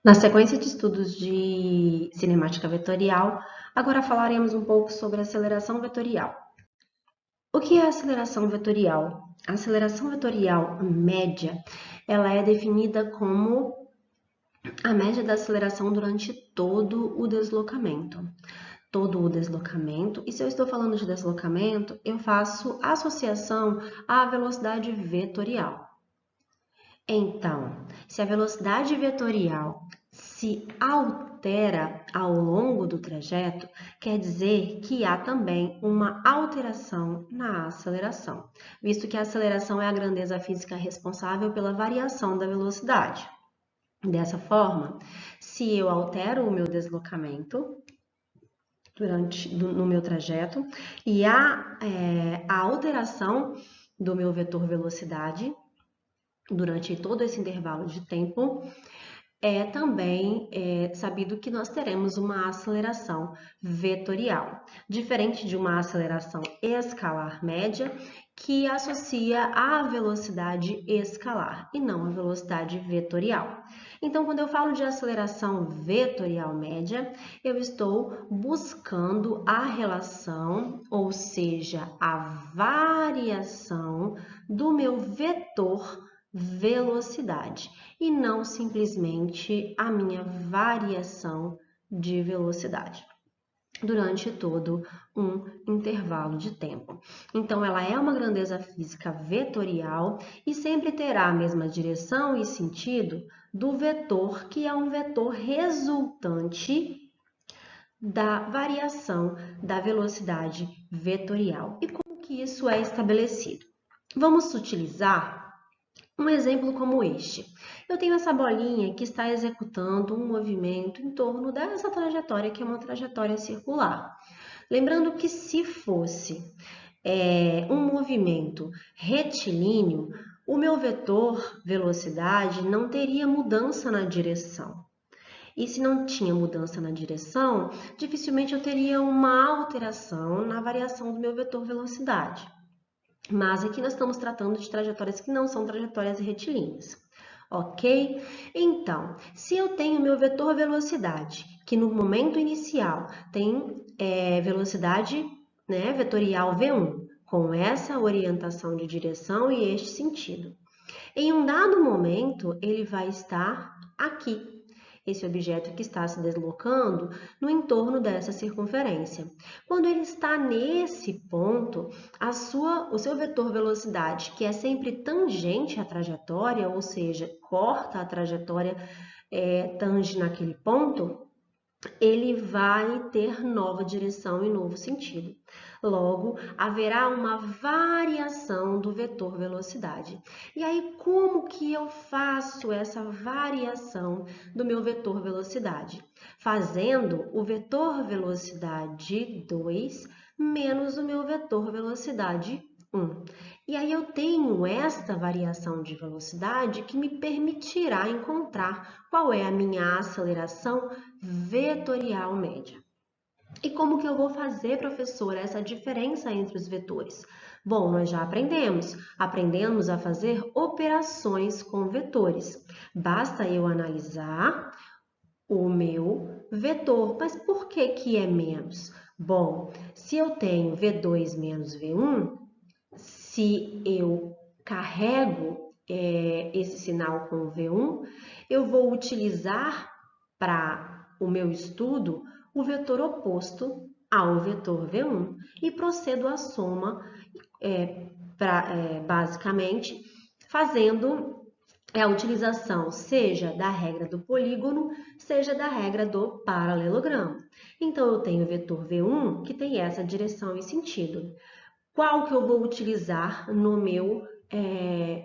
Na sequência de estudos de cinemática vetorial, agora falaremos um pouco sobre aceleração vetorial. O que é aceleração vetorial? A aceleração vetorial média, ela é definida como a média da aceleração durante todo o deslocamento. E se eu estou falando de deslocamento, eu faço associação à velocidade vetorial. Então, se a velocidade vetorial se altera ao longo do trajeto, quer dizer que há também uma alteração na aceleração, visto que a aceleração é a grandeza física responsável pela variação da velocidade. Dessa forma, se eu altero o meu deslocamento no meu trajeto e há a alteração do meu vetor velocidade durante todo esse intervalo de tempo, também sabido que nós teremos uma aceleração vetorial, diferente de uma aceleração escalar média, que associa à velocidade escalar e não à velocidade vetorial. Então, quando eu falo de aceleração vetorial média, eu estou buscando a relação, ou seja, a variação do meu vetor velocidade e não simplesmente a minha variação de velocidade durante todo um intervalo de tempo. Então, ela é uma grandeza física vetorial e sempre terá a mesma direção e sentido do vetor, que é um vetor resultante da variação da velocidade vetorial. E como que isso é estabelecido? Vamos utilizar um exemplo como este. Eu tenho essa bolinha que está executando um movimento em torno dessa trajetória, que é uma trajetória circular. Lembrando que se fosse um movimento retilíneo, o meu vetor velocidade não teria mudança na direção. E se não tinha mudança na direção, dificilmente eu teria uma alteração na variação do meu vetor velocidade. Mas aqui nós estamos tratando de trajetórias que não são trajetórias retilíneas, ok? Então, se eu tenho meu vetor velocidade, que no momento inicial tem velocidade vetorial V1, com essa orientação de direção e este sentido. Em um dado momento, ele vai estar aqui, esse objeto que está se deslocando no entorno dessa circunferência. Quando ele está nesse ponto, o seu vetor velocidade, que é sempre tangente à trajetória, ou seja, corta a trajetória, tange naquele ponto, ele vai ter nova direção e novo sentido. Logo, haverá uma variação do vetor velocidade. E aí, como que eu faço essa variação do meu vetor velocidade? Fazendo o vetor velocidade 2 menos o meu vetor velocidade 1. E aí eu tenho esta variação de velocidade que me permitirá encontrar qual é a minha aceleração vetorial média. E como que eu vou fazer, professora, essa diferença entre os vetores? Bom, nós já aprendemos a fazer operações com vetores. Basta eu analisar o meu vetor. Mas por que que é menos? Bom, se eu tenho V2 menos V1, se eu carrego esse sinal com o V1, eu vou utilizar para o meu estudo o vetor oposto ao vetor V1 e procedo a soma, basicamente, fazendo a utilização seja da regra do polígono, seja da regra do paralelogramo. Então, eu tenho o vetor V1 que tem essa direção e sentido. Qual que eu vou utilizar no meu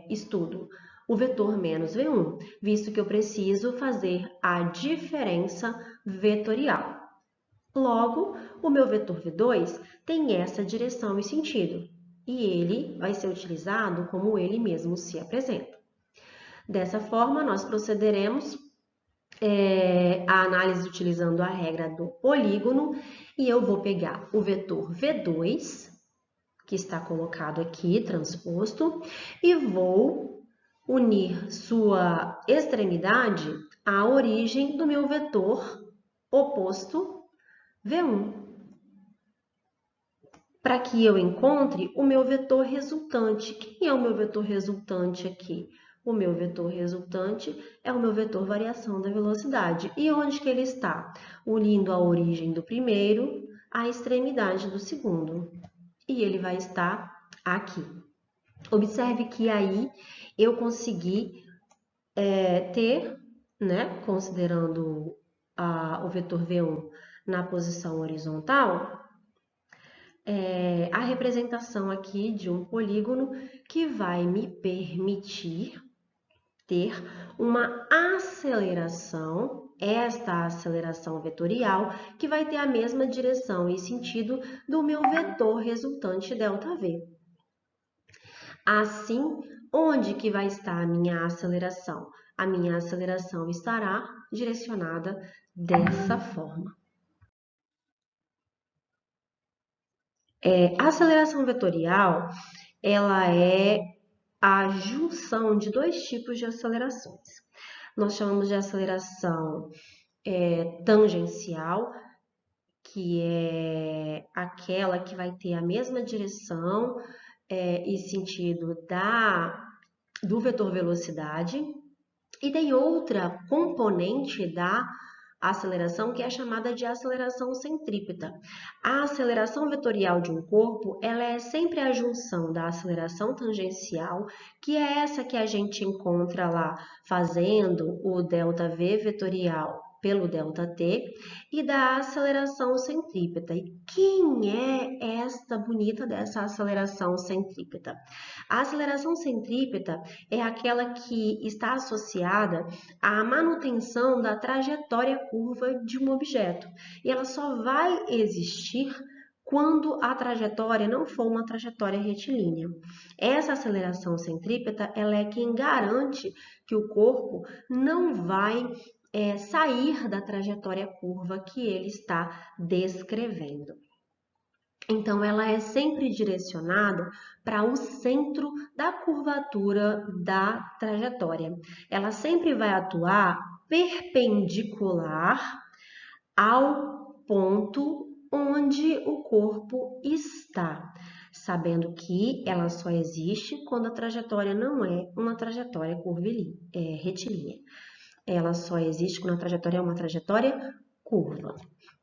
estudo? O vetor menos V1, visto que eu preciso fazer a diferença vetorial. Logo, o meu vetor V2 tem essa direção e sentido, e ele vai ser utilizado como ele mesmo se apresenta. Dessa forma, nós procederemos a análise utilizando a regra do polígono, e eu vou pegar o vetor V2, que está colocado aqui, transposto, e vou unir sua extremidade a origem do meu vetor oposto V1, para que eu encontre o meu vetor resultante. Quem é o meu vetor resultante aqui? O meu vetor resultante é o meu vetor variação da velocidade. E onde que ele está? Unindo a origem do primeiro à extremidade do segundo. E ele vai estar aqui. Observe que aí eu consegui ter, né, considerando o vetor V1 na posição horizontal, a representação aqui de um polígono que vai me permitir ter uma aceleração, esta aceleração vetorial, que vai ter a mesma direção e sentido do meu vetor resultante ΔV. Assim, onde que vai estar a minha aceleração? A minha aceleração estará direcionada dessa forma. A aceleração vetorial, ela é a junção de dois tipos de acelerações. Nós chamamos de aceleração tangencial, que é aquela que vai ter a mesma direção e sentido do vetor velocidade. E tem outra componente da aceleração que é chamada de aceleração centrípeta. A aceleração vetorial de um corpo, ela é sempre a junção da aceleração tangencial, que é essa que a gente encontra lá fazendo o ΔV vetorial pelo ΔT, e da aceleração centrípeta. E quem é esta bonita dessa aceleração centrípeta? A aceleração centrípeta é aquela que está associada à manutenção da trajetória curva de um objeto. E ela só vai existir quando a trajetória não for uma trajetória retilínea. Essa aceleração centrípeta, ela é quem garante que o corpo não vai sair da trajetória curva que ele está descrevendo. Então, ela é sempre direcionada para o centro da curvatura da trajetória. Ela sempre vai atuar perpendicular ao ponto onde o corpo está, sabendo que ela só existe quando a trajetória não é uma trajetória retilínea. Ela só existe quando a trajetória é uma trajetória curva.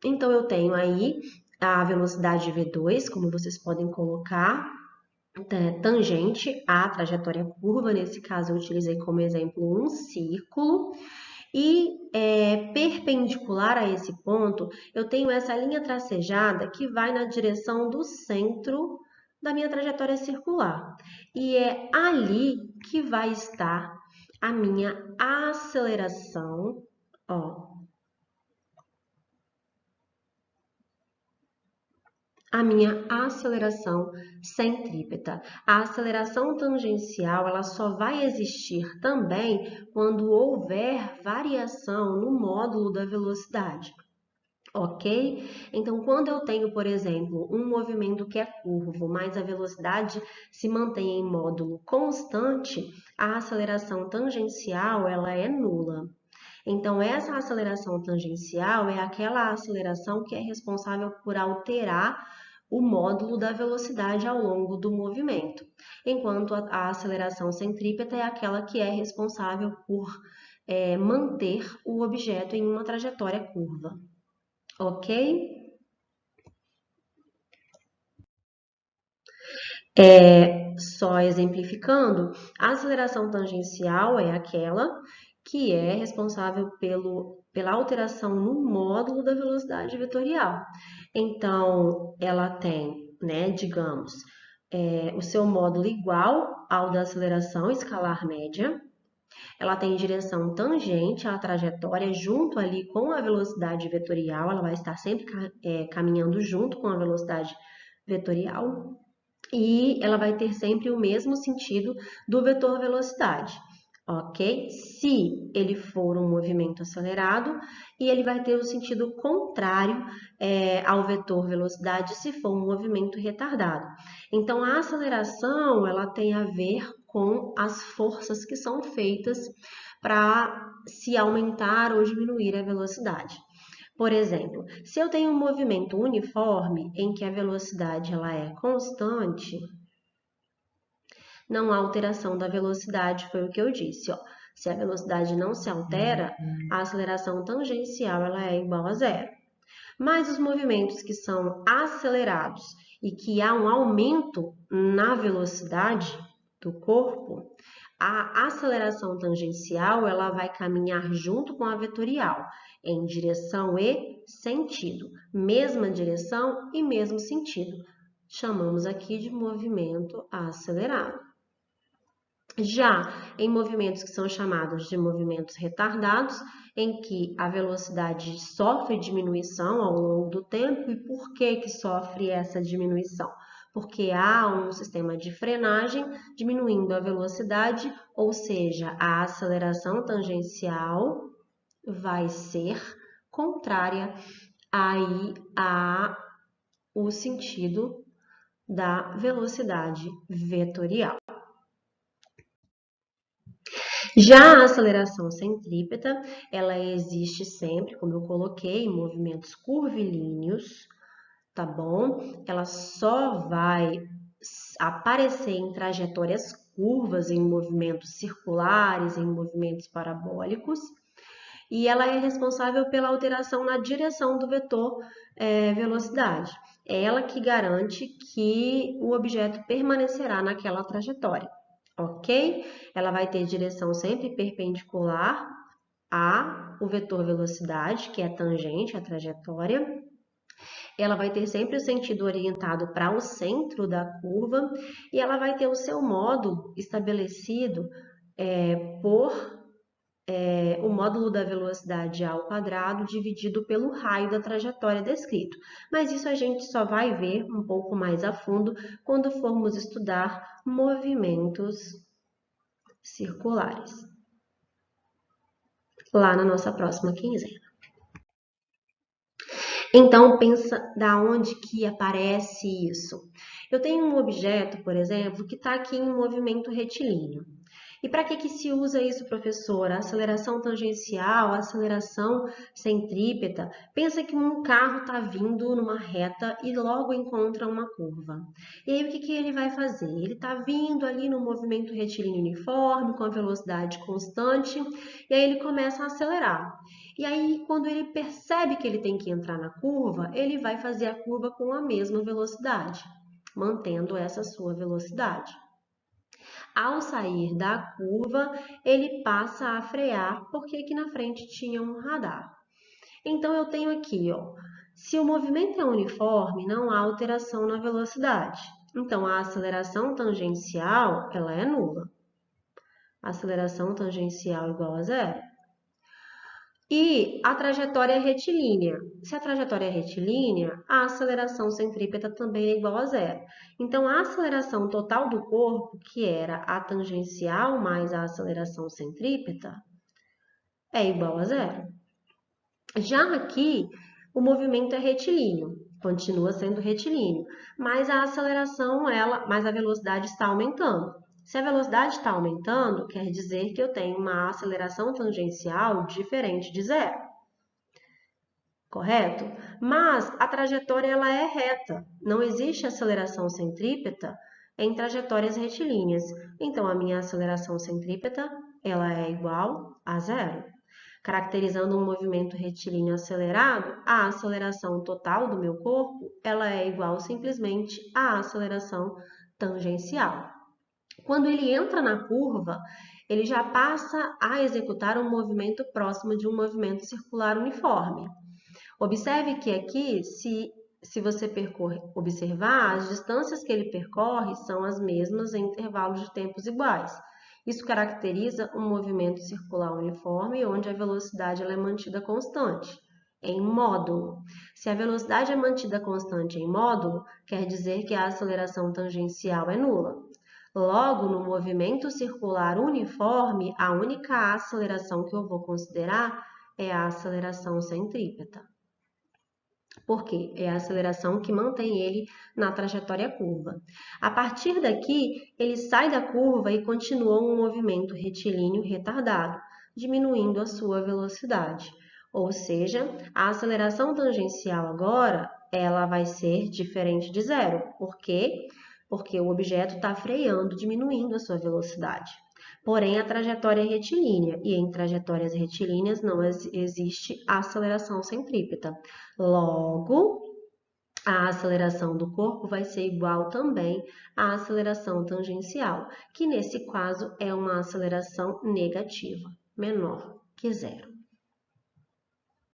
Então, eu tenho aí a velocidade V2, como vocês podem colocar, tangente à trajetória curva. Nesse caso, eu utilizei como exemplo um círculo. E perpendicular a esse ponto, eu tenho essa linha tracejada que vai na direção do centro da minha trajetória circular. E é ali que vai estar a minha aceleração, a minha aceleração centrípeta. A aceleração tangencial, ela só vai existir também quando houver variação no módulo da velocidade. Ok? Então, quando eu tenho, por exemplo, um movimento que é curvo, mas a velocidade se mantém em módulo constante, a aceleração tangencial, ela é nula. Então, essa aceleração tangencial é aquela aceleração que é responsável por alterar o módulo da velocidade ao longo do movimento, enquanto a aceleração centrípeta é aquela que é responsável por manter o objeto em uma trajetória curva. Ok? Só exemplificando, a aceleração tangencial é aquela que é responsável pela alteração no módulo da velocidade vetorial. Então, ela tem, né, digamos, o seu módulo igual ao da aceleração escalar média. Ela tem direção tangente à trajetória junto ali com a velocidade vetorial. Ela vai estar sempre caminhando junto com a velocidade vetorial. E ela vai ter sempre o mesmo sentido do vetor velocidade, ok? Se ele for um movimento acelerado, e ele vai ter o sentido contrário ao vetor velocidade se for um movimento retardado. Então, a aceleração, ela tem a ver com as forças que são feitas para se aumentar ou diminuir a velocidade. Por exemplo, se eu tenho um movimento uniforme em que a velocidade ela é constante, não há alteração da velocidade, foi o que eu disse, ó. Se a velocidade não se altera, a aceleração tangencial ela é igual a zero. Mas os movimentos que são acelerados e que há um aumento na velocidade do corpo, a aceleração tangencial ela vai caminhar junto com a vetorial, em direção e sentido, mesma direção e mesmo sentido. Chamamos aqui de movimento acelerado. Já em movimentos que são chamados de movimentos retardados, em que a velocidade sofre diminuição ao longo do tempo. E por que sofre essa diminuição? Porque há um sistema de frenagem diminuindo a velocidade, ou seja, a aceleração tangencial vai ser contrária aí ao sentido da velocidade vetorial. Já a aceleração centrípeta, ela existe sempre, como eu coloquei, em movimentos curvilíneos, tá bom? Ela só vai aparecer em trajetórias curvas, em movimentos circulares, em movimentos parabólicos, e ela é responsável pela alteração na direção do vetor velocidade. É ela que garante que o objeto permanecerá naquela trajetória. Ok? Ela vai ter direção sempre perpendicular ao vetor velocidade, que é tangente à trajetória. Ela vai ter sempre o sentido orientado para o centro da curva e ela vai ter o seu módulo estabelecido por o módulo da velocidade ao quadrado dividido pelo raio da trajetória descrito. Mas isso a gente só vai ver um pouco mais a fundo quando formos estudar movimentos circulares, lá na nossa próxima quinzena. Então, pensa da onde que aparece isso. Eu tenho um objeto, por exemplo, que está aqui em movimento retilíneo. E para que se usa isso, professora? Aceleração tangencial, aceleração centrípeta. Pensa que um carro está vindo numa reta e logo encontra uma curva. E aí o que ele vai fazer? Ele está vindo ali no movimento retilíneo uniforme, com a velocidade constante, e aí ele começa a acelerar. E aí, quando ele percebe que ele tem que entrar na curva, ele vai fazer a curva com a mesma velocidade, mantendo essa sua velocidade. Ao sair da curva, ele passa a frear, porque aqui na frente tinha um radar. Então, eu tenho aqui, ó, se o movimento é uniforme, não há alteração na velocidade. Então, a aceleração tangencial, ela é nula. Aceleração tangencial igual a zero. E a trajetória é retilínea. Se a trajetória é retilínea, a aceleração centrípeta também é igual a zero. Então, a aceleração total do corpo, que era a tangencial mais a aceleração centrípeta, é igual a zero. Já aqui, o movimento é retilíneo, continua sendo retilíneo, mas a aceleração, mas a velocidade está aumentando. Se a velocidade está aumentando, quer dizer que eu tenho uma aceleração tangencial diferente de zero. Correto? Mas a trajetória ela é reta. Não existe aceleração centrípeta em trajetórias retilíneas. Então, a minha aceleração centrípeta ela é igual a zero. Caracterizando um movimento retilíneo acelerado, a aceleração total do meu corpo ela é igual simplesmente à aceleração tangencial. Quando ele entra na curva, ele já passa a executar um movimento próximo de um movimento circular uniforme. Observe que aqui, se você observar, as distâncias que ele percorre são as mesmas em intervalos de tempos iguais. Isso caracteriza um movimento circular uniforme, onde a velocidade ela é mantida constante, em módulo. Se a velocidade é mantida constante em módulo, quer dizer que a aceleração tangencial é nula. Logo, no movimento circular uniforme, a única aceleração que eu vou considerar é a aceleração centrípeta. Por quê? É a aceleração que mantém ele na trajetória curva. A partir daqui, ele sai da curva e continua um movimento retilíneo retardado. diminuindo a sua velocidade. Ou seja, a aceleração tangencial agora, ela vai ser diferente de zero. Por quê? Porque o objeto está freando, diminuindo a sua velocidade. Porém, a trajetória é retilínea, e em trajetórias retilíneas não existe aceleração centrípeta. Logo, a aceleração do corpo vai ser igual também à aceleração tangencial, que nesse caso é uma aceleração negativa, menor que zero.